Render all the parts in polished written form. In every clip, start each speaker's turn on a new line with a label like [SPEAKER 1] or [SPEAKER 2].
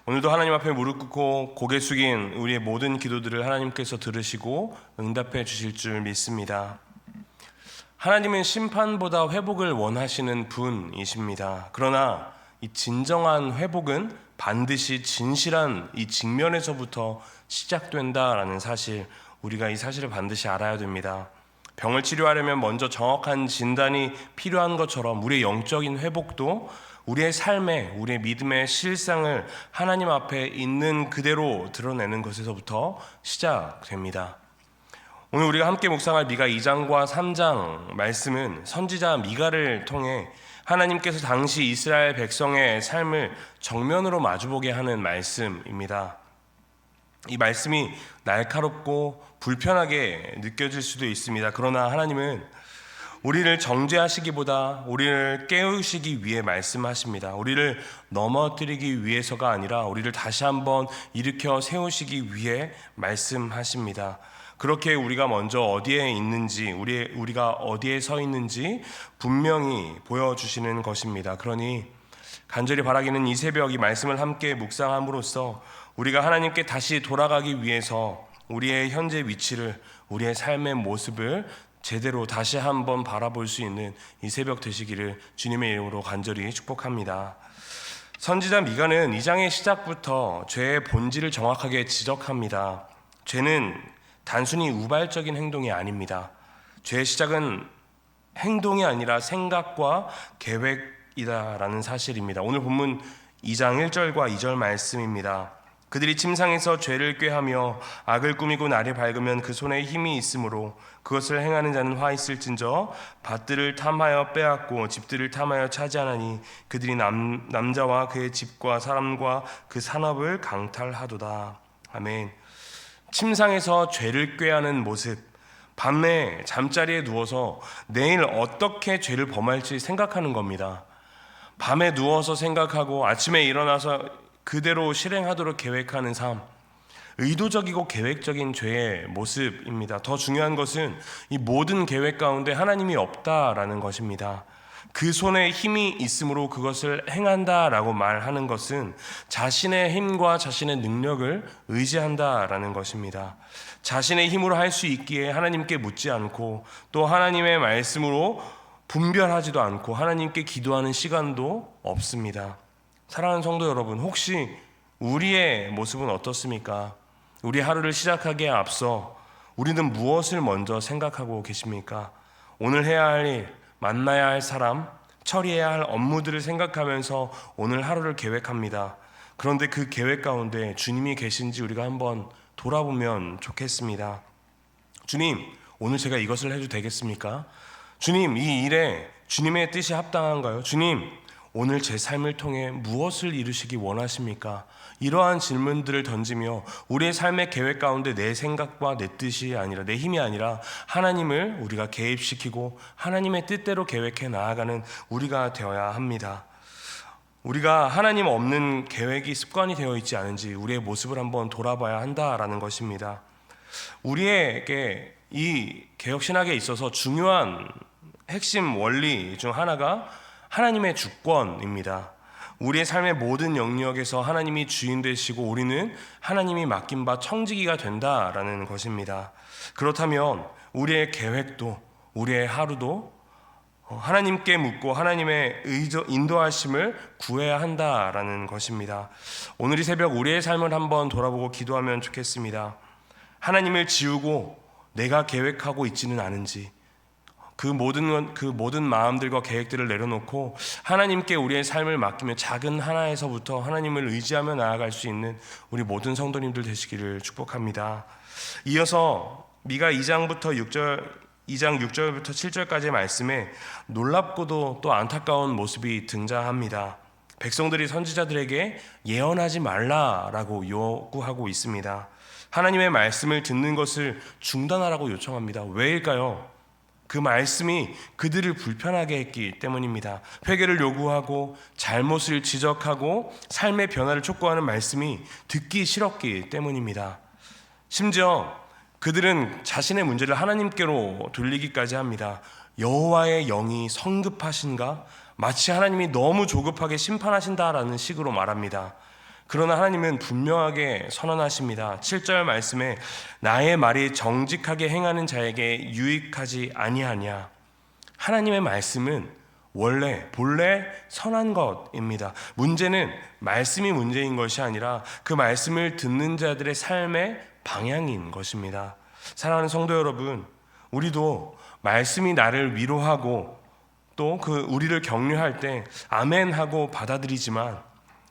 [SPEAKER 1] 오늘도 하나님 앞에 무릎 꿇고 고개 숙인 우리의 모든 기도들을 하나님께서 들으시고 응답해 주실 줄 믿습니다. 하나님은 심판보다 회복을 원하시는 분이십니다. 그러나 이 진정한 회복은 반드시 진실한 이 직면에서부터 시작된다라는 사실, 우리가 이 사실을 반드시 알아야 됩니다. 병을 치료하려면 먼저 정확한 진단이 필요한 것처럼 우리의 영적인 회복도 우리의 삶에, 우리의 믿음의 실상을 하나님 앞에 있는 그대로 드러내는 것에서부터 시작됩니다. 오늘 우리가 함께 묵상할 미가 2장과 3장 말씀은 선지자 미가를 통해 하나님께서 당시 이스라엘 백성의 삶을 정면으로 마주보게 하는 말씀입니다. 이 말씀이 날카롭고 불편하게 느껴질 수도 있습니다. 그러나 하나님은 우리를 정죄하시기보다 우리를 깨우시기 위해 말씀하십니다. 우리를 넘어뜨리기 위해서가 아니라 우리를 다시 한번 일으켜 세우시기 위해 말씀하십니다. 그렇게 우리가 먼저 어디에 있는지, 우리가 어디에 서 있는지 분명히 보여주시는 것입니다. 그러니 간절히 바라기는 이 새벽 이 말씀을 함께 묵상함으로써 우리가 하나님께 다시 돌아가기 위해서 우리의 현재 위치를, 우리의 삶의 모습을 제대로 다시 한번 바라볼 수 있는 이 새벽 되시기를 주님의 이름으로 간절히 축복합니다. 선지자 미가는 2장의 시작부터 죄의 본질을 정확하게 지적합니다. 죄는 단순히 우발적인 행동이 아닙니다. 죄의 시작은 행동이 아니라 생각과 계획이다라는 사실입니다. 오늘 본문 2장 1절과 2절 말씀입니다. 그들이 침상에서 죄를 꾀하며 악을 꾸미고 날이 밝으면 그 손에 힘이 있으므로 그것을 행하는 자는 화 있을진저 밭들을 탐하여 빼앗고 집들을 탐하여 차지하나니 그들이 남자와 그의 집과 사람과 그 산업을 강탈하도다. 아멘. 침상에서 죄를 꾀하는 모습, 밤에 잠자리에 누워서 내일 어떻게 죄를 범할지 생각하는 겁니다. 밤에 누워서 생각하고 아침에 일어나서 그대로 실행하도록 계획하는 삶, 의도적이고 계획적인 죄의 모습입니다. 더 중요한 것은 이 모든 계획 가운데 하나님이 없다라는 것입니다. 그 손에 힘이 있으므로 그것을 행한다라고 말하는 것은 자신의 힘과 자신의 능력을 의지한다라는 것입니다. 자신의 힘으로 할 수 있기에 하나님께 묻지 않고 또 하나님의 말씀으로 분별하지도 않고 하나님께 기도하는 시간도 없습니다. 사랑하는 성도 여러분, 혹시 우리의 모습은 어떻습니까? 우리 하루를 시작하기에 앞서 우리는 무엇을 먼저 생각하고 계십니까? 오늘 해야 할 일, 만나야 할 사람, 처리해야 할 업무들을 생각하면서 오늘 하루를 계획합니다. 그런데 그 계획 가운데 주님이 계신지 우리가 한번 돌아보면 좋겠습니다. 주님, 오늘 제가 이것을 해도 되겠습니까? 주님, 이 일에 주님의 뜻이 합당한가요? 주님, 오늘 제 삶을 통해 무엇을 이루시기 원하십니까? 이러한 질문들을 던지며 우리의 삶의 계획 가운데 내 생각과 내 뜻이 아니라, 내 힘이 아니라 하나님을 우리가 개입시키고 하나님의 뜻대로 계획해 나아가는 우리가 되어야 합니다. 우리가 하나님 없는 계획이 습관이 되어 있지 않은지 우리의 모습을 한번 돌아봐야 한다라는 것입니다. 우리에게 이 개혁신학에 있어서 중요한 핵심 원리 중 하나가 하나님의 주권입니다. 우리의 삶의 모든 영역에서 하나님이 주인 되시고 우리는 하나님이 맡긴 바 청지기가 된다라는 것입니다. 그렇다면 우리의 계획도, 우리의 하루도 하나님께 묻고 하나님의 인도하심을 구해야 한다라는 것입니다. 오늘 이 새벽 우리의 삶을 한번 돌아보고 기도하면 좋겠습니다. 하나님을 지우고 내가 계획하고 있지는 않은지, 그 모든 마음들과 계획들을 내려놓고 하나님께 우리의 삶을 맡기며 작은 하나에서부터 하나님을 의지하며 나아갈 수 있는 우리 모든 성도님들 되시기를 축복합니다. 이어서 미가 2장 6절부터 7절까지의 말씀에 놀랍고도 또 안타까운 모습이 등장합니다. 백성들이 선지자들에게 예언하지 말라라고 요구하고 있습니다. 하나님의 말씀을 듣는 것을 중단하라고 요청합니다. 왜일까요? 그 말씀이 그들을 불편하게 했기 때문입니다. 회개를 요구하고 잘못을 지적하고 삶의 변화를 촉구하는 말씀이 듣기 싫었기 때문입니다. 심지어 그들은 자신의 문제를 하나님께로 돌리기까지 합니다. 여호와의 영이 성급하신가? 마치 하나님이 너무 조급하게 심판하신다라는 식으로 말합니다. 그러나 하나님은 분명하게 선언하십니다. 7절 말씀에 나의 말이 정직하게 행하는 자에게 유익하지 아니하냐. 하나님의 말씀은 본래 선한 것입니다. 문제는 말씀이 문제인 것이 아니라 그 말씀을 듣는 자들의 삶의 방향인 것입니다. 사랑하는 성도 여러분, 우리도 말씀이 나를 위로하고 또 우리를 격려할 때 아멘 하고 받아들이지만,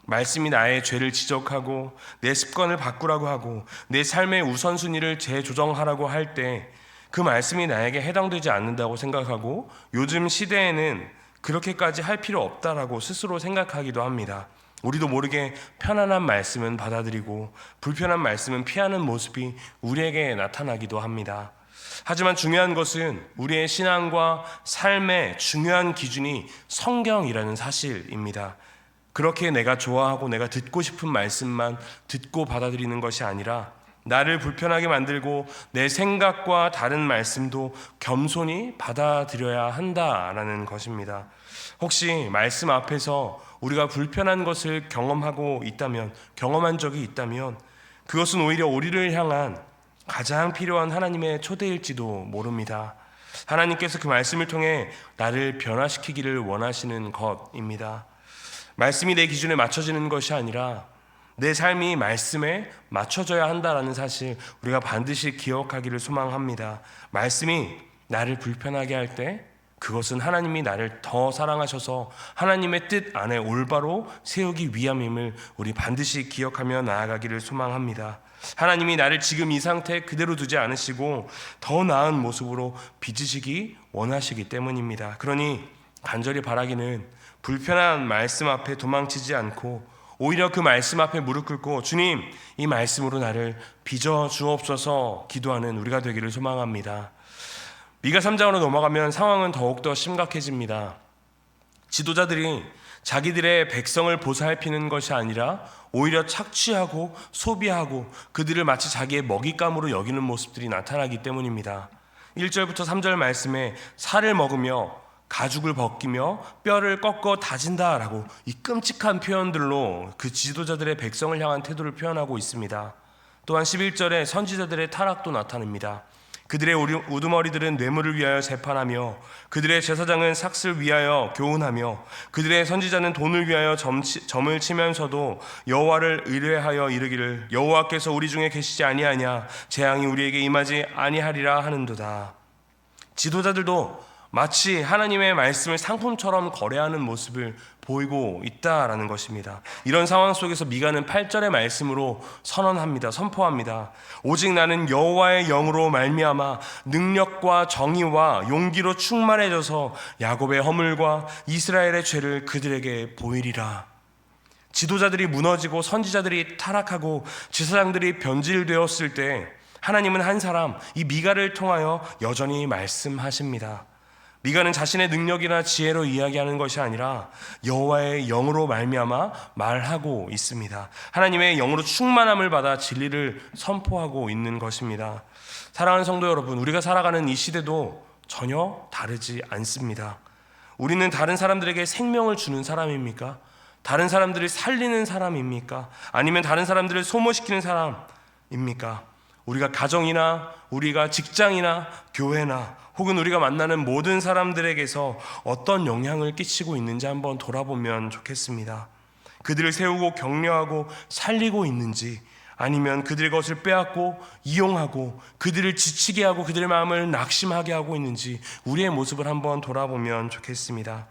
[SPEAKER 1] 말씀이 나의 죄를 지적하고 내 습관을 바꾸라고 하고 내 삶의 우선순위를 재조정하라고 할 때 그 말씀이 나에게 해당되지 않는다고 생각하고, 요즘 시대에는 그렇게까지 할 필요 없다라고 스스로 생각하기도 합니다. 우리도 모르게 편안한 말씀은 받아들이고 불편한 말씀은 피하는 모습이 우리에게 나타나기도 합니다. 하지만 중요한 것은 우리의 신앙과 삶의 중요한 기준이 성경이라는 사실입니다. 그렇게 내가 좋아하고 내가 듣고 싶은 말씀만 듣고 받아들이는 것이 아니라, 나를 불편하게 만들고 내 생각과 다른 말씀도 겸손히 받아들여야 한다라는 것입니다. 혹시 말씀 앞에서 우리가 불편한 것을 경험한 적이 있다면 그것은 오히려 우리를 향한 가장 필요한 하나님의 초대일지도 모릅니다. 하나님께서 그 말씀을 통해 나를 변화시키기를 원하시는 것입니다. 말씀이 내 기준에 맞춰지는 것이 아니라 내 삶이 말씀에 맞춰져야 한다는 사실, 우리가 반드시 기억하기를 소망합니다. 말씀이 나를 불편하게 할 때 그것은 하나님이 나를 더 사랑하셔서 하나님의 뜻 안에 올바로 세우기 위함임을 우리 반드시 기억하며 나아가기를 소망합니다. 하나님이 나를 지금 이 상태 그대로 두지 않으시고 더 나은 모습으로 빚으시기 원하시기 때문입니다. 그러니 간절히 바라기는 불편한 말씀 앞에 도망치지 않고 오히려 그 말씀 앞에 무릎 꿇고 주님, 이 말씀으로 나를 빚어 주옵소서 기도하는 우리가 되기를 소망합니다. 미가 3장으로 넘어가면 상황은 더욱더 심각해집니다. 지도자들이 자기들의 백성을 보살피는 것이 아니라 오히려 착취하고 소비하고 그들을 마치 자기의 먹잇감으로 여기는 모습들이 나타나기 때문입니다. 1절부터 3절 말씀에 살을 먹으며 가죽을 벗기며 뼈를 꺾어 다진다라고 이 끔찍한 표현들로 그 지도자들의 백성을 향한 태도를 표현하고 있습니다. 또한 11절에 선지자들의 타락도 나타납니다. 그들의 우두머리들은 뇌물을 위하여 재판하며 그들의 제사장은 삭슬 위하여 교훈하며 그들의 선지자는 돈을 위하여 점을 치면서도 여호와를 의뢰하여 이르기를 여호와께서 우리 중에 계시지 아니하냐, 재앙이 우리에게 임하지 아니하리라 하는도다. 지도자들도 마치 하나님의 말씀을 상품처럼 거래하는 모습을 보이고 있다라는 것입니다. 이런 상황 속에서 미가는 8절의 말씀으로 선포합니다. 오직 나는 여호와의 영으로 말미암아 능력과 정의와 용기로 충만해져서 야곱의 허물과 이스라엘의 죄를 그들에게 보이리라. 지도자들이 무너지고 선지자들이 타락하고 제사장들이 변질되었을 때 하나님은 한 사람, 이 미가를 통하여 여전히 말씀하십니다. 미가는 자신의 능력이나 지혜로 이야기하는 것이 아니라 여호와의 영으로 말미암아 말하고 있습니다. 하나님의 영으로 충만함을 받아 진리를 선포하고 있는 것입니다. 사랑하는 성도 여러분, 우리가 살아가는 이 시대도 전혀 다르지 않습니다. 우리는 다른 사람들에게 생명을 주는 사람입니까? 다른 사람들을 살리는 사람입니까? 아니면 다른 사람들을 소모시키는 사람입니까? 우리가 가정이나 우리가 직장이나 교회나 혹은 우리가 만나는 모든 사람들에게서 어떤 영향을 끼치고 있는지 한번 돌아보면 좋겠습니다. 그들을 세우고 격려하고 살리고 있는지, 아니면 그들의 것을 빼앗고 이용하고 그들을 지치게 하고 그들의 마음을 낙심하게 하고 있는지 우리의 모습을 한번 돌아보면 좋겠습니다.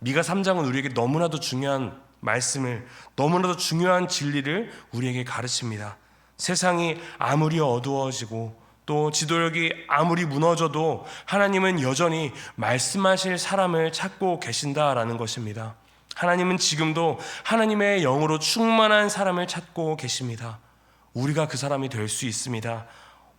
[SPEAKER 1] 미가 3장은 우리에게 너무나도 중요한 말씀을, 너무나도 중요한 진리를 우리에게 가르칩니다. 세상이 아무리 어두워지고 또 지도력이 아무리 무너져도 하나님은 여전히 말씀하실 사람을 찾고 계신다라는 것입니다. 하나님은 지금도 하나님의 영으로 충만한 사람을 찾고 계십니다. 우리가 그 사람이 될 수 있습니다.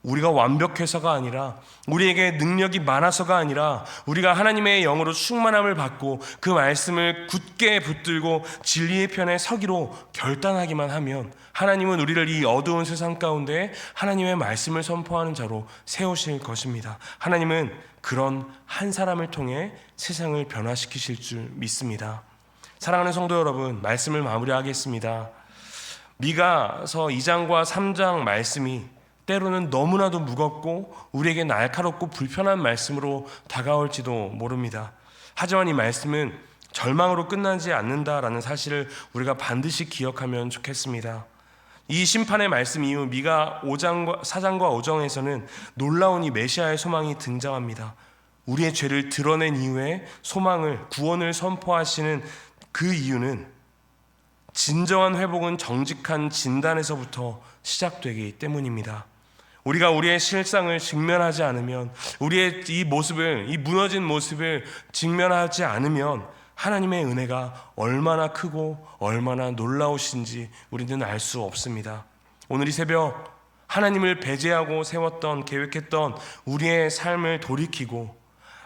[SPEAKER 1] 우리가 완벽해서가 아니라, 우리에게 능력이 많아서가 아니라, 우리가 하나님의 영으로 충만함을 받고 그 말씀을 굳게 붙들고 진리의 편에 서기로 결단하기만 하면 하나님은 우리를 이 어두운 세상 가운데 하나님의 말씀을 선포하는 자로 세우실 것입니다. 하나님은 그런 한 사람을 통해 세상을 변화시키실 줄 믿습니다. 사랑하는 성도 여러분, 말씀을 마무리하겠습니다. 미가서 2장과 3장 말씀이 때로는 너무나도 무겁고 우리에게 날카롭고 불편한 말씀으로 다가올지도 모릅니다. 하지만 이 말씀은 절망으로 끝나지 않는다라는 사실을 우리가 반드시 기억하면 좋겠습니다. 이 심판의 말씀 이후 미가 4장과 5장에서는 놀라운 이 메시아의 소망이 등장합니다. 우리의 죄를 드러낸 이후에 구원을 선포하시는 그 이유는 진정한 회복은 정직한 진단에서부터 시작되기 때문입니다. 우리가 우리의 실상을 직면하지 않으면, 우리의 이 무너진 모습을 직면하지 않으면 하나님의 은혜가 얼마나 크고 얼마나 놀라우신지 우리는 알 수 없습니다. 오늘 이 새벽 하나님을 배제하고 계획했던 우리의 삶을 돌이키고,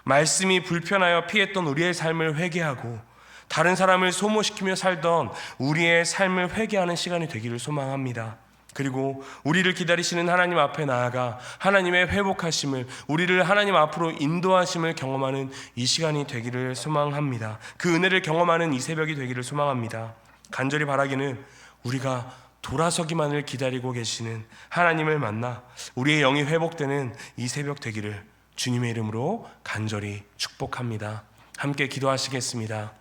[SPEAKER 1] 말씀이 불편하여 피했던 우리의 삶을 회개하고, 다른 사람을 소모시키며 살던 우리의 삶을 회개하는 시간이 되기를 소망합니다. 그리고 우리를 기다리시는 하나님 앞에 나아가 하나님의 회복하심을, 우리를 하나님 앞으로 인도하심을 경험하는 이 시간이 되기를 소망합니다. 그 은혜를 경험하는 이 새벽이 되기를 소망합니다. 간절히 바라기는 우리가 돌아서기만을 기다리고 계시는 하나님을 만나 우리의 영이 회복되는 이 새벽 되기를 주님의 이름으로 간절히 축복합니다. 함께 기도하시겠습니다.